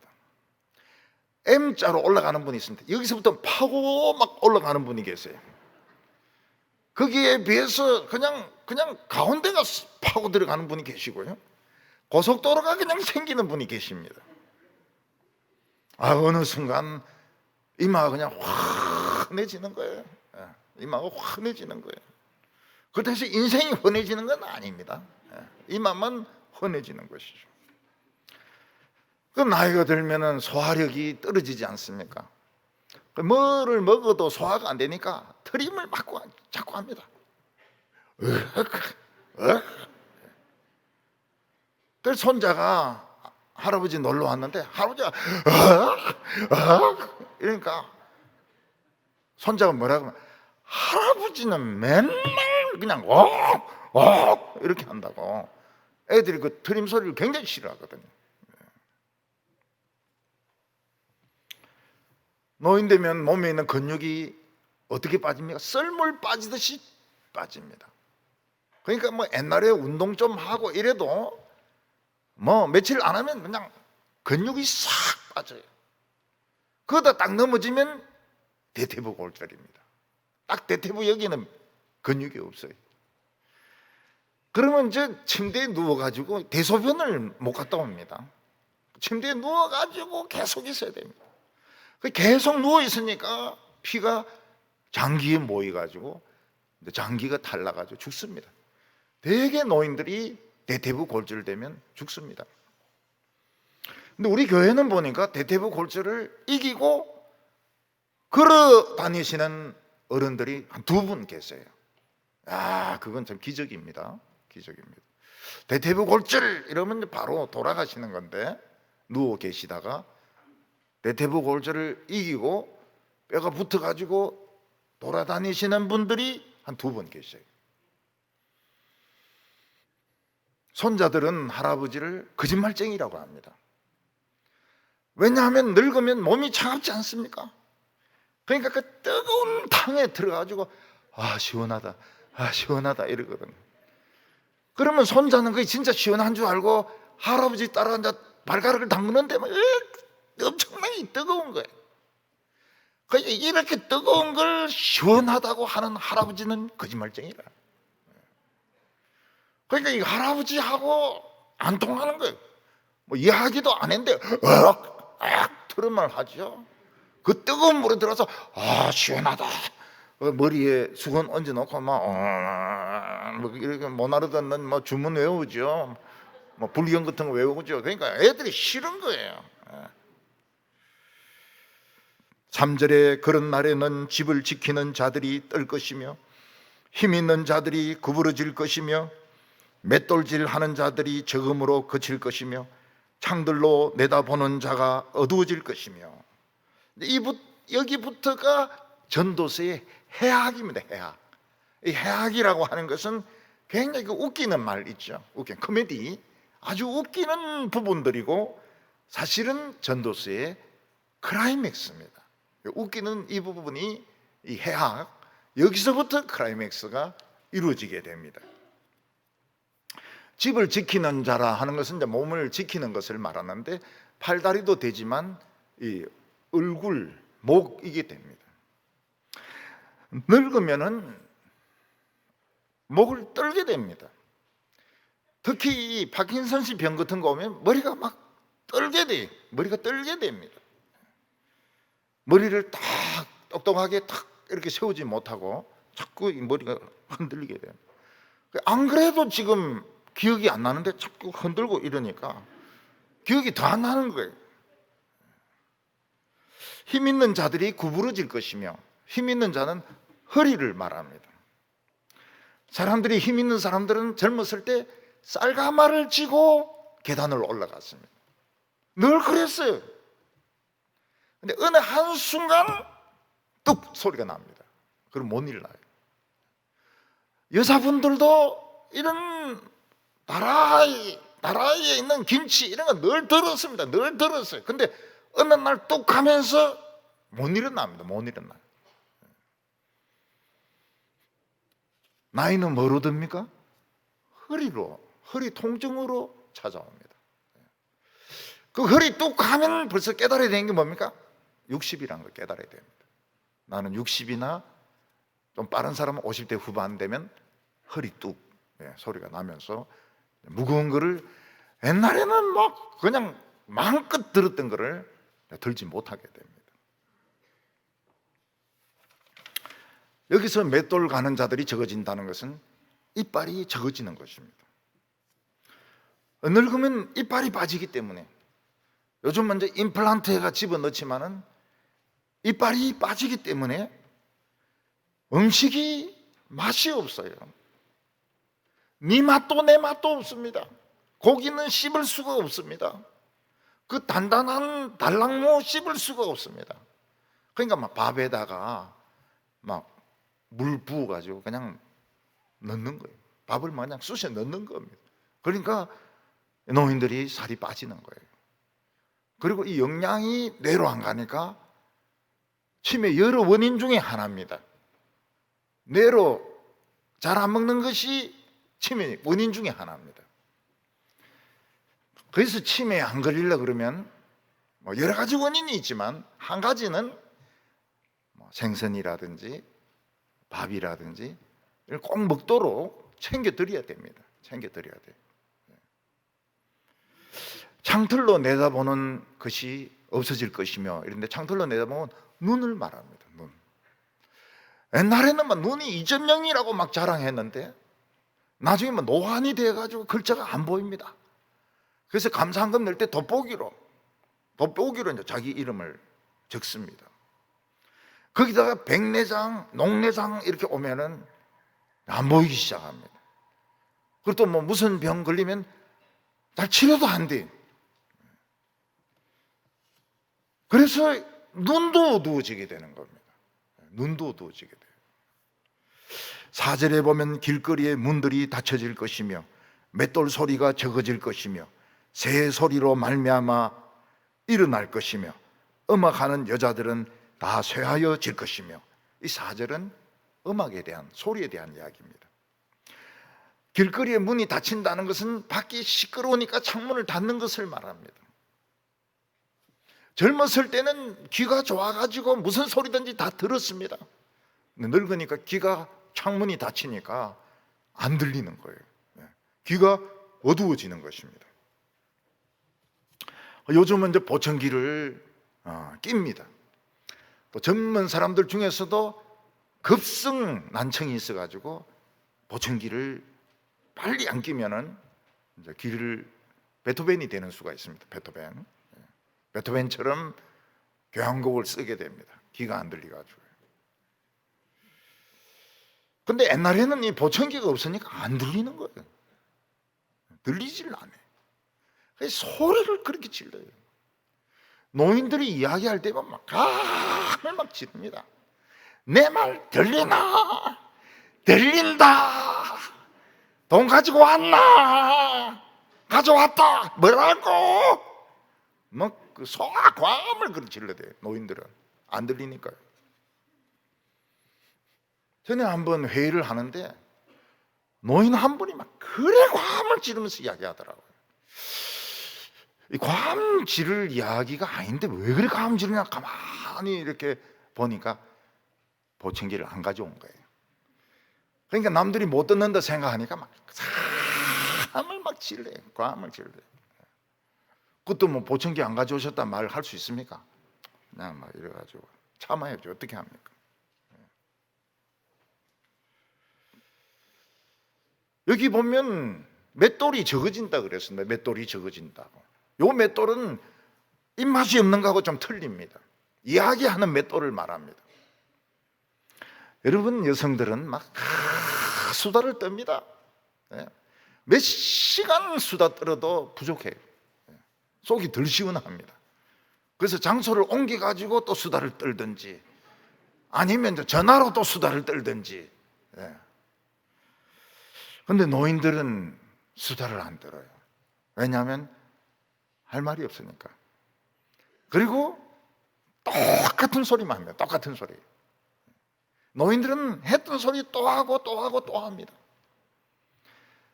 A: M자로 올라가는 분이 있습니다. 여기서부터 파고 막 올라가는 분이 계세요. 거기에 비해서 그냥 가운데가 파고 들어가는 분이 계시고요, 고속도로가 그냥 생기는 분이 계십니다. 어느 순간 이마가 그냥 환해지는 거예요. 이마가 환해지는 거예요. 그렇다고 해서 인생이 환해지는 건 아닙니다. 이마만 환해지는 것이죠. 그 나이가 들면은 소화력이 떨어지지 않습니까? 뭐를 먹어도 소화가 안 되니까 트림을 자꾸 합니다. 그래서 손자가 할아버지 놀러 왔는데 할아버지가 이러니까 손자가 뭐라고 하면, 할아버지는 맨날 그냥 이렇게 한다고. 애들이 그 트림 소리를 굉장히 싫어하거든요. 노인 되면 몸에 있는 근육이 어떻게 빠집니까? 썰물 빠지듯이 빠집니다. 그러니까 뭐 옛날에 운동 좀 하고 이래도 뭐 며칠 안 하면 그냥 근육이 싹 빠져요. 그러다 딱 넘어지면 대퇴부 골절입니다. 딱 대퇴부 여기는 근육이 없어요. 그러면 이제 침대에 누워가지고 대소변을 못 갔다 옵니다. 침대에 누워가지고 계속 있어야 됩니다. 계속 누워 있으니까 피가 장기에 모여가지고 장기가 탈나가지고 죽습니다. 대개 노인들이 대퇴부 골절되면 죽습니다. 근데 우리 교회는 보니까 대퇴부 골절을 이기고 걸어 다니시는 어른들이 한 2분 계세요. 그건 참 기적입니다. 기적입니다. 대퇴부 골절 이러면 바로 돌아가시는 건데, 누워 계시다가 대퇴부 골절을 이기고 뼈가 붙어가지고 돌아다니시는 분들이 한 2분 계셔요. 손자들은 할아버지를 거짓말쟁이라고 합니다. 왜냐하면 늙으면 몸이 차갑지 않습니까? 그러니까 그 뜨거운 탕에 들어가지고 시원하다, 시원하다 이러거든. 그러면 손자는 그게 진짜 시원한 줄 알고 할아버지 따라앉아 발가락을 담그는데 막 엄청나게 뜨거운 거예요. 그러니까 이렇게 뜨거운 걸 시원하다고 하는 할아버지는 거짓말쟁이라. 그러니까 이 할아버지하고 안 통하는 거예요. 뭐 이야기도 안 했는데 트름을 하죠. 그 뜨거운 물에 들어서 시원하다. 머리에 수건 얹어놓고 막 이렇게 못 알아듣는 뭐 주문 외우죠. 뭐 불경 같은 거 외우죠. 그러니까 애들이 싫은 거예요. 3절에 그런 날에는 집을 지키는 자들이 떨 것이며 힘 있는 자들이 구부러질 것이며 맷돌질 하는 자들이 적음으로 그칠 것이며 창들로 내다보는 자가 어두워질 것이며. 여기부터가 전도서의 해학입니다. 해학. 이 해학이라고 하는 것은 굉장히 웃기는 말 있죠. 웃긴 코미디, 아주 웃기는 부분들이고 사실은 전도서의 클라이맥스입니다. 웃기는 이 부분이 이 해학, 여기서부터 클라이맥스가 이루어지게 됩니다. 집을 지키는 자라 하는 것은 이제 몸을 지키는 것을 말하는데, 팔다리도 되지만 이 얼굴, 목이게 됩니다. 늙으면은 목을 떨게 됩니다. 특히 이 파킨슨씨 병 같은 거 오면 머리가 막 떨게 돼요. 머리가 떨게 됩니다. 머리를 딱 똑똑하게 탁 이렇게 세우지 못하고 자꾸 이 머리가 흔들리게 돼요. 안 그래도 지금 기억이 안 나는데 자꾸 흔들고 이러니까 기억이 더 안 나는 거예요. 힘 있는 자들이 구부러질 것이며, 힘 있는 자는 허리를 말합니다. 사람들이 힘 있는 사람들은 젊었을 때 쌀가마를 쥐고 계단을 올라갔습니다. 늘 그랬어요. 근데 어느 한순간 뚝 소리가 납니다. 그럼 못 일어나요. 여자분들도 이런 나라에 있는 김치 이런 거 늘 들었습니다. 늘 들었어요. 근데 어느 날 뚝 하면서 못 일어납니다. 못 일어나요. 나이는 뭐로 듭니까? 허리 통증으로 찾아옵니다. 그 허리 뚝 하면 벌써 깨달아야 되는 게 뭡니까? 60이라는 걸 깨달아야 됩니다. 나는 60이나 좀 빠른 사람은 50대 후반 되면 허리 뚝 소리가 나면서 무거운 거를 옛날에는 막 그냥 마음껏 들었던 거를 들지 못하게 됩니다. 여기서 맷돌 가는 자들이 적어진다는 것은 이빨이 적어지는 것입니다. 늙으면 이빨이 빠지기 때문에 요즘 먼저 임플란트가 집어넣지만은 이빨이 빠지기 때문에 음식이 맛이 없어요. 네 맛도 내 맛도 없습니다. 고기는 씹을 수가 없습니다. 그 단단한 달랑모 씹을 수가 없습니다. 그러니까 막 밥에다가 막 물 부어가지고 그냥 넣는 거예요. 밥을 그냥 쑤셔 넣는 겁니다. 그러니까 노인들이 살이 빠지는 거예요. 그리고 이 영양이 뇌로 안 가니까 치매 여러 원인 중에 하나입니다. 뇌로 잘 안 먹는 것이 치매 원인 중에 하나입니다. 그래서 치매에 안 걸리려고 그러면 뭐 여러 가지 원인이 있지만 한 가지는 뭐 생선이라든지 밥이라든지 이걸 꼭 먹도록 챙겨드려야 됩니다. 챙겨드려야 돼요. 창틀로 내다보는 것이 없어질 것이며 이런데 창틀로 내다보면 눈을 말합니다. 눈. 옛날에는 막 눈이 2.0이라고 막 자랑했는데 나중에 막 노안이 돼가지고 글자가 안 보입니다. 그래서 감사한금 낼 때 돋보기로 이제 자기 이름을 적습니다. 거기다가 백내장, 녹내장 이렇게 오면은 안 보이기 시작합니다. 그리고 또 뭐 무슨 병 걸리면 잘 치료도 안 돼. 그래서 눈도 어두워지게 되는 겁니다. 눈도 어두워지게 돼요. 4절에 보면 길거리의 문들이 닫혀질 것이며 맷돌 소리가 적어질 것이며 새 소리로 말미암아 일어날 것이며 음악하는 여자들은 다 쇠하여질 것이며 이 4절은 음악에 대한 소리에 대한 이야기입니다. 길거리의 문이 닫힌다는 것은 밖이 시끄러우니까 창문을 닫는 것을 말합니다. 젊었을 때는 귀가 좋아가지고 무슨 소리든지 다 들었습니다. 늙으니까 귀가 창문이 닫히니까 안 들리는 거예요. 귀가 어두워지는 것입니다. 요즘은 이제 보청기를 낍니다. 또 젊은 사람들 중에서도 급성 난청이 있어가지고 보청기를 빨리 안 끼면은 이제 귀를 베토벤이 되는 수가 있습니다. 베토벤처럼 교향곡을 쓰게 됩니다. 귀가 안 들리가지고. 근데 옛날에는 이 보청기가 없으니까 안 들리는 거예요. 들리질 않아요. 그래서 소리를 그렇게 질러요. 노인들이 이야기할 때만 막 감을 막 지릅니다. 내 말 들리나? 들린다. 돈 가지고 왔나? 가져왔다. 뭐라고? 막 그 소아과음을 그렇게 질러대요. 노인들은 안 들리니까요. 전에 한번 회의를 하는데 노인 한 분이 막 그래 과음을 지르면서 이야기하더라고요. 이 과음 지를 이야기가 아닌데 왜 그래 과음 지르냐 가만히 이렇게 보니까 보청기를 안 가져온 거예요. 그러니까 남들이 못 듣는다 생각하니까 막 과음을 막 질러요. 과음을 질러요. 그것도 뭐 보청기 안 가져오셨다 말을 할 수 있습니까? 그냥 막 이래가지고 참아야죠. 어떻게 합니까? 여기 보면 맷돌이 적어진다 그랬습니다. 맷돌이 적어진다고. 요 맷돌은 입맛이 없는 거하고 좀 틀립니다. 이야기하는 맷돌을 말합니다. 여러분 여성들은 막 수다를 떱니다. 몇 시간 수다 떨어도 부족해요. 속이 덜 시원합니다. 그래서 장소를 옮겨가지고 또 수다를 떨든지 아니면 이제 전화로 또 수다를 떨든지. 그런데 노인들은 수다를 안 떨어요. 왜냐하면 할 말이 없으니까. 그리고 똑같은 소리만 합니다. 똑같은 소리. 노인들은 했던 소리 또 하고 또 하고 또 합니다.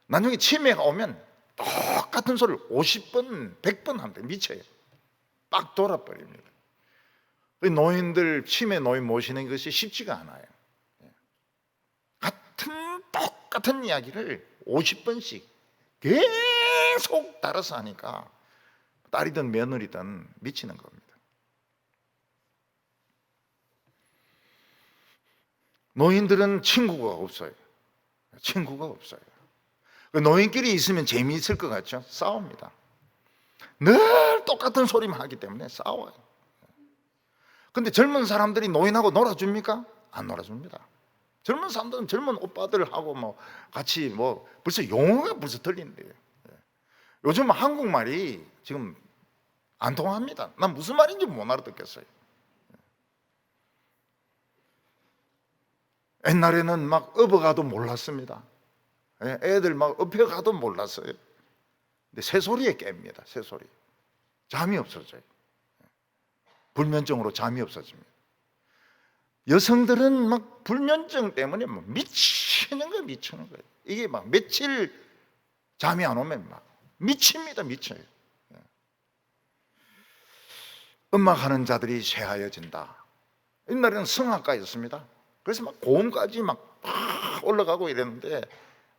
A: 나중에 치매가 오면 똑같은 소리를 50번, 100번 합니다. 미쳐요. 빡 돌아버립니다. 노인들, 치매 노인 모시는 것이 쉽지가 않아요. 똑같은 이야기를 50번씩 계속 따라서 하니까 딸이든 며느리든 미치는 겁니다. 노인들은 친구가 없어요. 친구가 없어요. 노인끼리 있으면 재미있을 것 같죠? 싸웁니다. 늘 똑같은 소리만 하기 때문에 싸워요. 근데 젊은 사람들이 노인하고 놀아줍니까? 안 놀아줍니다. 젊은 사람들은 젊은 오빠들하고 뭐 같이 뭐 벌써 용어가 벌써 들린대요. 요즘 한국말이 지금 안 통합니다. 난 무슨 말인지 못 알아듣겠어요. 옛날에는 막 업어가도 몰랐습니다. 애들 막 업혀가도 몰랐어요. 근데 새소리에 깹니다. 새소리. 잠이 없어져요. 불면증으로 잠이 없어집니다. 여성들은 막 불면증 때문에 막 미치는 거예요. 미치는 거예요. 이게 막 며칠 잠이 안 오면 막 미칩니다. 미쳐요. 음악하는 자들이 쇠하여진다. 옛날에는 성악가였습니다. 그래서 막 고음까지 막 올라가고 이랬는데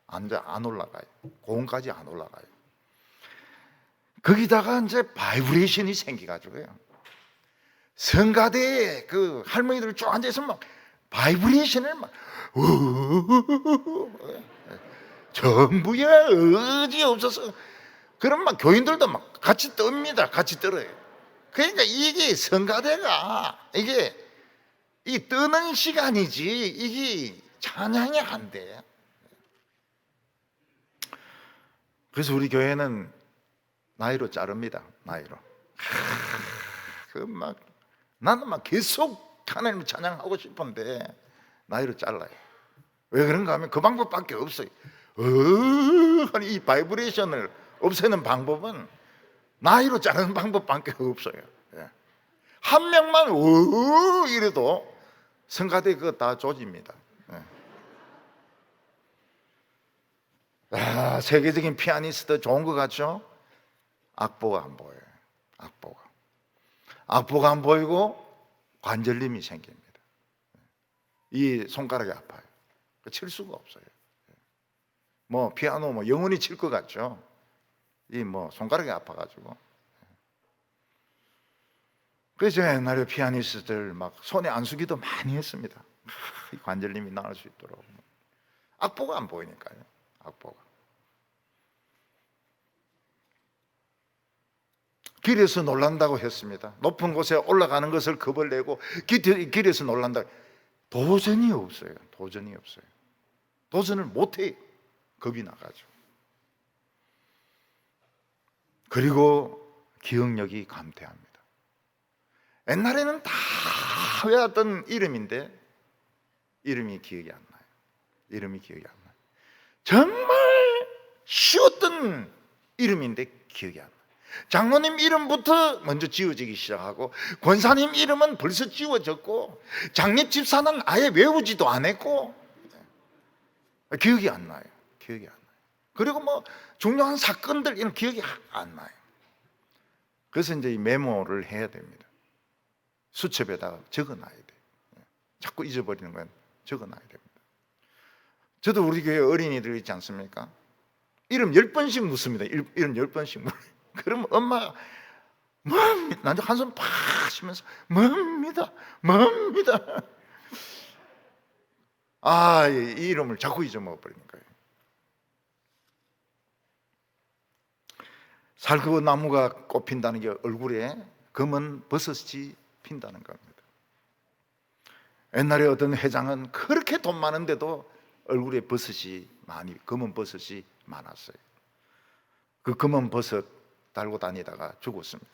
A: 안 올라가요. 고음까지 안 올라가요. 거기다가 이제 바이브레이션이 생겨가지고요. 성가대에 그 할머니들 쭉 앉아서 막 바이브레이션을 막 전부야 의지 없어서 그럼 막 교인들도 막 같이 떱니다. 같이 떨어요. 그러니까 이게 성가대가 이게 뜨는 시간이지 이게 찬양이 안 돼. 그래서 우리 교회는 나이로 자릅니다. 나이로. 나는 막 계속 하나님을 찬양하고 싶은데 나이로 잘라요. 왜 그런가 하면 그 방법밖에 없어요. 이 바이브레이션을 없애는 방법은 나이로 자르는 방법밖에 없어요. 한 명만 이래도 성가대 그거 다 조집니다. 세계적인 피아니스트 좋은 것 같죠? 악보가 안 보여요. 악보가 안 보이고 관절림이 생깁니다. 이 손가락이 아파요. 칠 수가 없어요. 뭐 피아노 뭐 영원히 칠 것 같죠? 이 뭐 손가락이 아파가지고. 그래서 옛날에 피아니스트들 막 손에 안수기도 많이 했습니다. 이 관절림이 나을 수 있도록. 악보가 안 보이니까요. 악보가. 길에서 놀란다고 했습니다. 높은 곳에 올라가는 것을 겁을 내고 길에서 놀란다. 도전이 없어요. 도전을 못해요. 겁이 나가지고. 그리고 기억력이 감퇴합니다. 옛날에는 다 외웠던 이름인데 이름이 기억이 안 나요. 정말 쉬웠던 이름인데 기억이 안 나요. 장로님 이름부터 먼저 지워지기 시작하고 권사님 이름은 벌써 지워졌고 장례 집사는 아예 외우지도 안 했고 기억이 안 나요. 그리고 뭐 중요한 사건들 이런 기억이 안 나요. 그래서 이제 이 메모를 해야 됩니다. 수첩에다가 적어놔야 돼요. 자꾸 잊어버리는 건 적어놔야 됩니다. 저도 우리 교회 어린이들 있지 않습니까? 이름 10번씩 묻습니다. 이름 10번씩 물어요. 그러면 엄마가 나한테 한숨 팍 쉬면서 뭡니다. 이 이름을 자꾸 잊어먹어버리는 거예요. 살구 나무가 꽃핀다는 게 얼굴에 검은 버섯이 핀다는 겁니다. 옛날에 어떤 회장은 그렇게 돈 많은데도 얼굴에 검은 버섯이 많았어요. 그 검은 버섯 달고 다니다가 죽었습니다.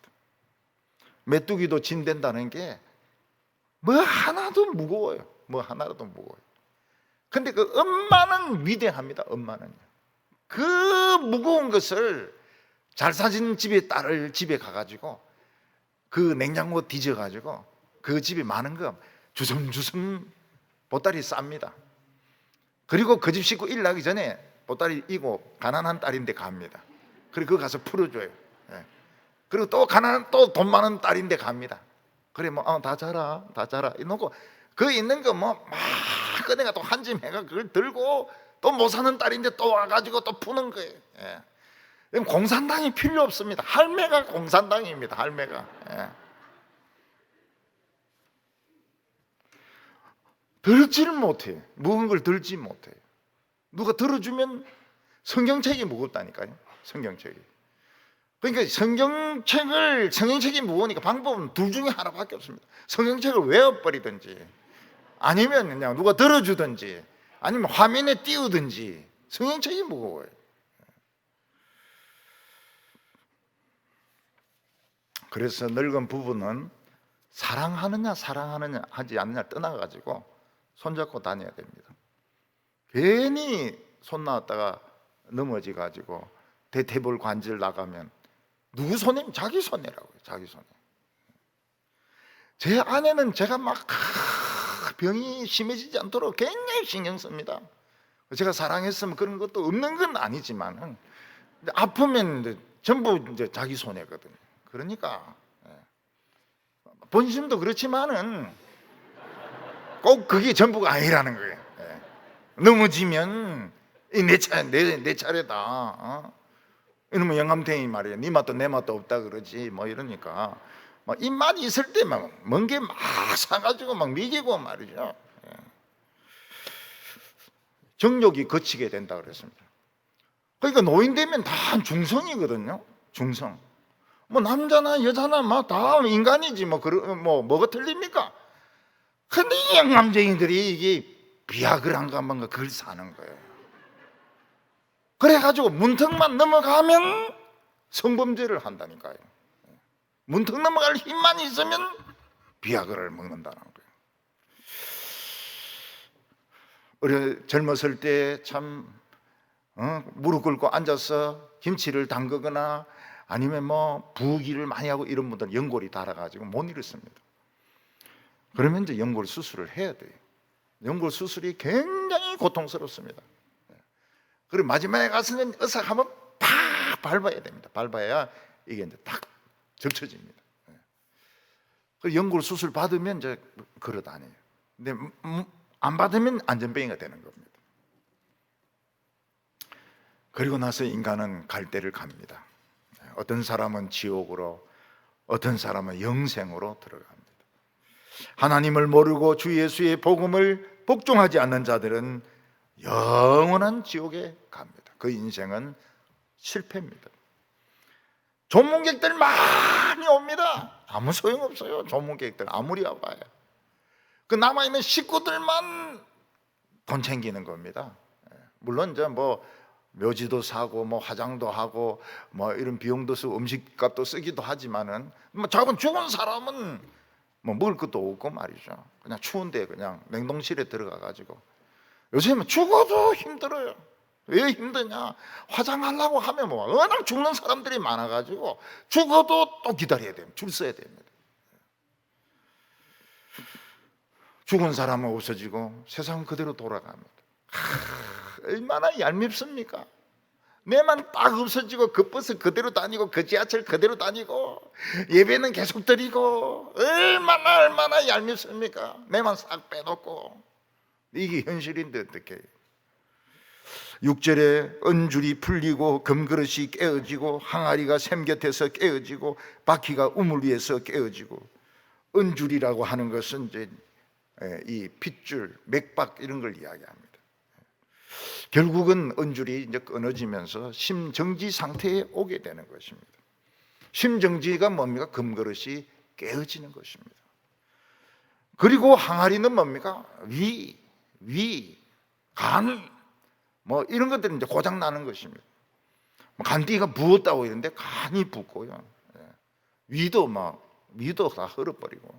A: 메뚜기도 진댄다는 게 뭐 하나도 무거워요. 뭐 하나도 무거워요. 근데 그 엄마는 위대합니다. 엄마는요. 그 무거운 것을 잘 사진 집에 딸을 집에 가가지고 그 냉장고 뒤져가지고 그 집에 많은 거 주섬주섬 보따리 쌉니다. 그리고 그 집 식구 일 나기 전에 보따리 이고 가난한 딸인데 갑니다. 그리고 그거 가서 풀어줘요. 예. 그리고 또 가난한 또 돈 많은 딸인데 갑니다. 그래 뭐 다 자라 다 자라 이놓고 그 있는 거 뭐 막 꺼내가 또 한 짐 해가 그걸 들고 또 못 사는 딸인데 또 와가지고 또 푸는 거예요. 예. 공산당이 필요 없습니다. 할매가 공산당입니다. 할매가. 예. 들지를 못해. 무거운 걸 들지 못해. 누가 들어주면 성경책이 무겁다니까요. 성경책이. 그러니까 성경책이 무거우니까 방법은 둘 중에 하나밖에 없습니다. 성경책을 외워버리든지 아니면 그냥 누가 들어주든지 아니면 화면에 띄우든지. 성경책이 무거워요. 그래서 늙은 부부는 사랑하느냐 하지 않느냐 떠나가지고 손잡고 다녀야 됩니다. 괜히 손 나왔다가 넘어지가지고 대퇴볼 관절 나가면 누구 손에? 자기 손해라고요. 자기 손해. 제 아내는 제가 막 병이 심해지지 않도록 굉장히 신경 씁니다. 제가 사랑했으면 그런 것도 없는 건 아니지만 아프면 이제 전부 이제 자기 손해거든요. 그러니까 본심도 그렇지만은 꼭 그게 전부가 아니라는 거예요. 넘어지면 내 차례다. 이러면 영감탱이 말이야. 네 맛도 내 맛도 없다 그러지. 뭐 이러니까 막 입맛이 있을 때 막 먼 게 막 사가지고 막 미기고 말이죠. 정욕이 거치게 된다 그랬습니다. 그러니까 노인 되면 다 중성이거든요. 중성. 뭐 남자나 여자나 뭐 다 인간이지 뭐가 틀립니까? 근데 이 영감쟁이들이 이게 비아그란가 뭔가 그걸 사는 거예요. 그래가지고 문턱만 넘어가면 성범죄를 한다니까요. 문턱 넘어갈 힘만 있으면 비아그라를 먹는다는 거예요. 젊었을 때 참 무릎 꿇고 앉아서 김치를 담그거나 아니면 뭐 부기를 많이 하고 이런 분들은 연골이 닳아가지고 못 일어섭니다. 그러면 이제 연골 수술을 해야 돼요. 연골 수술이 굉장히 고통스럽습니다. 그리고 마지막에 가서는 의사가 한번 팍 밟아야 됩니다. 밟아야 이게 이제 딱 적쳐집니다. 그 연골 수술 받으면 이제 걸어 다녀요. 근데 안 받으면 안전병이가 되는 겁니다. 그리고 나서 인간은 갈 데를 갑니다. 어떤 사람은 지옥으로, 어떤 사람은 영생으로 들어갑니다. 하나님을 모르고 주 예수의 복음을 복종하지 않는 자들은 영원한 지옥에 갑니다. 그 인생은 실패입니다. 조문객들 많이 옵니다. 아무 소용없어요. 조문객들 아무리 와봐야. 그 남아있는 식구들만 돈 챙기는 겁니다. 물론 이제 뭐 묘지도 사고 뭐 화장도 하고 뭐 이런 비용도 쓰고 음식값도 쓰기도 하지만은 뭐 자꾸 죽은 사람은 뭐 먹을 것도 없고 말이죠. 그냥 추운데 그냥 냉동실에 들어가 가지고 요즘은 죽어도 힘들어요. 왜 힘드냐? 화장하려고 하면 뭐 워낙 죽는 사람들이 많아가지고 죽어도 또 기다려야 됩니다. 줄 서야 됩니다. 죽은 사람은 없어지고 세상은 그대로 돌아갑니다. 얼마나 얄밉습니까? 내만 딱 없어지고 그 버스 그대로 다니고 그 지하철 그대로 다니고 예배는 계속 드리고 얼마나 얄밉습니까? 내만 싹 빼놓고. 이게 현실인데 어떻게 해요? 6절에 은줄이 풀리고 금그릇이 깨어지고 항아리가 샘 곁에서 깨어지고 바퀴가 우물 위에서 깨어지고. 은줄이라고 하는 것은 이제 이 핏줄, 맥박 이런 걸 이야기합니다. 결국은 은줄이 이제 끊어지면서 심정지 상태에 오게 되는 것입니다. 심정지가 뭡니까? 금그릇이 깨어지는 것입니다. 그리고 항아리는 뭡니까? 간, 뭐 이런 것들이 이제 고장 나는 것입니다. 간디가 부었다고 이러는데 간이 붓고요. 위도 막 미도 다 흘러버리고.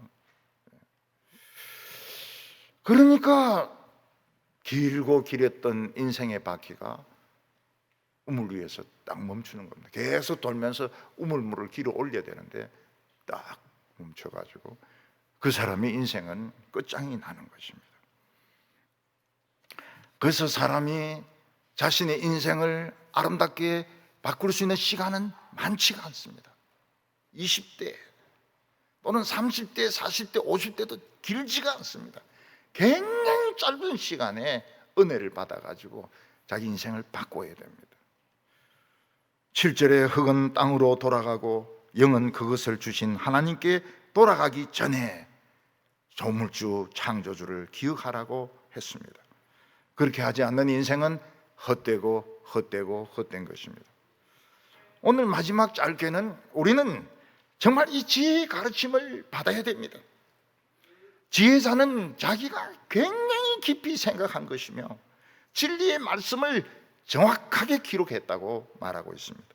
A: 그러니까 길고 길었던 인생의 바퀴가 우물 위에서 딱 멈추는 겁니다. 계속 돌면서 우물물을 길어 올려야 되는데 딱 멈춰가지고 그 사람의 인생은 끝장이 나는 것입니다. 그래서 사람이 자신의 인생을 아름답게 바꿀 수 있는 시간은 많지가 않습니다. 20대 또는 30대, 40대, 50대도 길지가 않습니다. 굉장히 짧은 시간에 은혜를 받아가지고 자기 인생을 바꿔야 됩니다. 7절에 흙은 땅으로 돌아가고 영은 그것을 주신 하나님께 돌아가기 전에 조물주 창조주를 기억하라고 했습니다. 그렇게 하지 않는 인생은 헛되고 헛되고 헛된 것입니다. 오늘 마지막 짧게는 우리는 정말 이 지혜의 가르침을 받아야 됩니다. 지혜자는 자기가 굉장히 깊이 생각한 것이며 진리의 말씀을 정확하게 기록했다고 말하고 있습니다.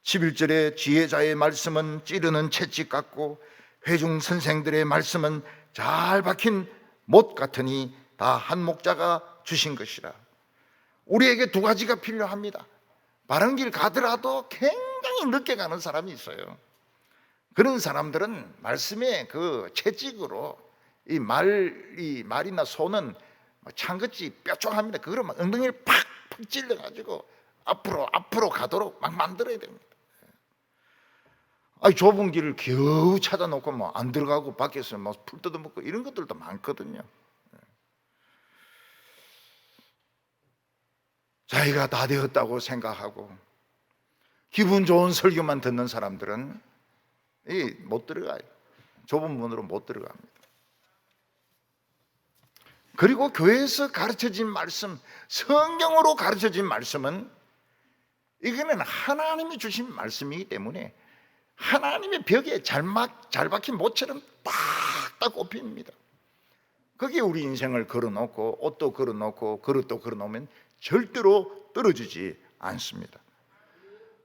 A: 11절에 지혜자의 말씀은 찌르는 채찍 같고 회중 선생들의 말씀은 잘 박힌 못 같으니 다 한 목자가 주신 것이라. 우리에게 두 가지가 필요합니다. 바른 길 가더라도 굉장히 늦게 가는 사람이 있어요. 그런 사람들은 말씀의 그 채찍으로 이 말이나 손은 창긋이 뾰족합니다. 그걸 막 엉덩이를 팍팍 찔러가지고 앞으로 가도록 막 만들어야 됩니다. 아니, 좁은 길을 겨우 찾아놓고 뭐 안 들어가고 밖에서 뭐 풀 뜯어먹고 이런 것들도 많거든요. 자기가 다 되었다고 생각하고 기분 좋은 설교만 듣는 사람들은 못 들어가요. 좁은 문으로 못 들어갑니다. 그리고 교회에서 가르쳐진 말씀, 성경으로 가르쳐진 말씀은 이거는 하나님이 주신 말씀이기 때문에 하나님의 벽에 잘 박힌 못처럼 딱딱 꼽힙니다. 거기에 우리 인생을 걸어놓고 옷도 걸어놓고 그릇도 걸어놓으면 절대로 떨어지지 않습니다.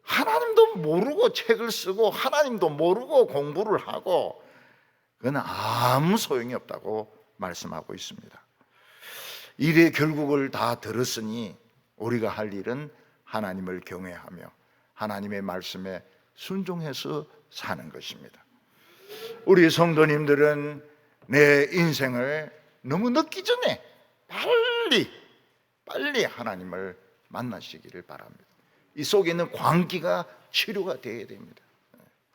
A: 하나님도 모르고 책을 쓰고 하나님도 모르고 공부를 하고 그건 아무 소용이 없다고 말씀하고 있습니다. 일의 결국을 다 들었으니 우리가 할 일은 하나님을 경외하며 하나님의 말씀에 순종해서 사는 것입니다. 우리 성도님들은 내 인생을 너무 늦기 전에 빨리 하나님을 만나시기를 바랍니다. 이 속에 있는 광기가 치료가 되어야 됩니다.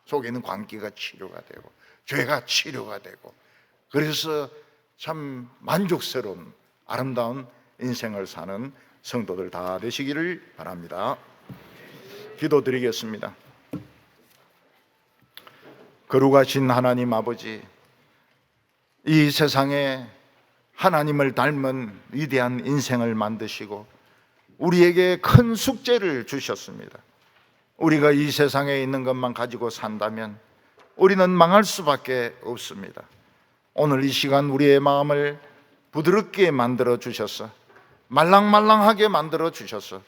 A: 속에 있는 광기가 치료가 되고 죄가 치료가 되고 그래서 참 만족스러운 아름다운 인생을 사는 성도들 다 되시기를 바랍니다. 기도드리겠습니다. 거룩하신 하나님 아버지, 이 세상에 하나님을 닮은 위대한 인생을 만드시고 우리에게 큰 숙제를 주셨습니다. 우리가 이 세상에 있는 것만 가지고 산다면 우리는 망할 수밖에 없습니다. 오늘 이 시간 우리의 마음을 부드럽게 만들어 주셔서 말랑말랑하게 만들어 주셔서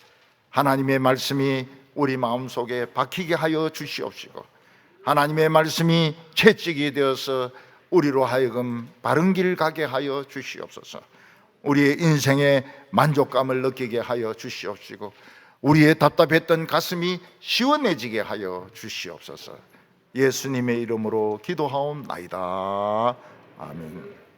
A: 하나님의 말씀이 우리 마음속에 박히게 하여 주시옵시고 하나님의 말씀이 채찍이 되어서 우리로 하여금 바른 길 가게 하여 주시옵소서. 우리의 인생에 만족감을 느끼게 하여 주시옵시고 우리의 답답했던 가슴이 시원해지게 하여 주시옵소서. 예수님의 이름으로 기도하옵나이다. 아멘.